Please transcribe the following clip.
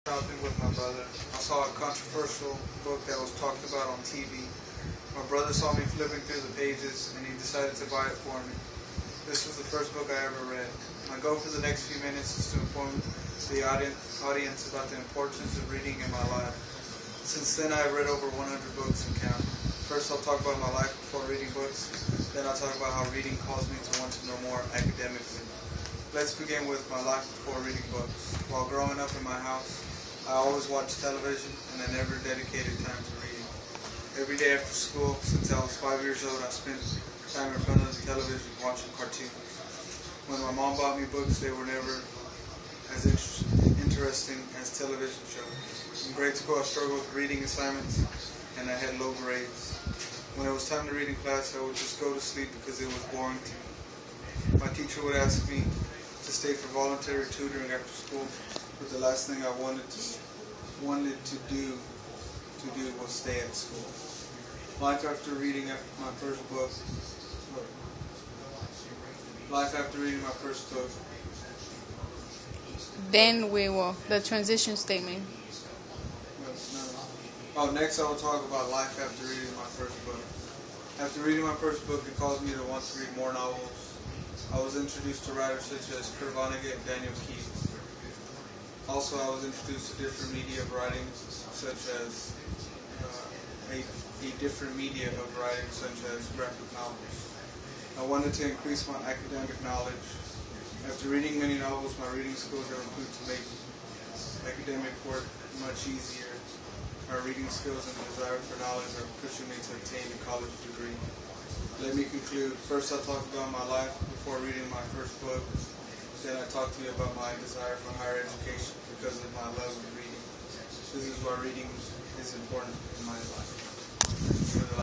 shopping with my brother. I saw a controversial book that was talked about on TV. My brother saw me flipping through the pages and he decided to buy it for me. This was the first book I ever read. My goal for the next few minutes is to inform the audience about the importance of reading in my life. Since then I have read over 100 books and counting. First I'll talk about my life before reading books. Then I'll talk about how reading caused me to want to know more academically. Let's begin with my life before reading books. While growing up in my house, I always watched television and I never dedicated time to reading. Every day after school, since I was 5 years old, I spent time in front of the television watching cartoons. When my mom bought me books, they were never as interesting as television shows. In grade school, I struggled with reading assignments and I had low grades. When it was time to read in class, I would just go to sleep because it was boring to me. My teacher would ask me to stay for voluntary tutoring after school, but the last thing I wanted to do was stay at school. Life after reading my first book. Life after reading my first book. Then we will the transition statement. Next I will talk about life after reading my first book. After reading my first book, it caused me to want to read more novels. I was introduced to writers such as Kurt Vonnegut and Daniel Keyes. Also, I was introduced to different media of writing, such as graphic novels. I wanted to increase my academic knowledge. After reading many novels, my reading skills have improved to make academic work much easier. My reading skills and desire for knowledge are pushing me to obtain a college degree. Let me conclude. First, I'll talk about my life before reading my first book. Then I talk to you about my desire for higher education because of my love of reading. This is why reading is important in my life.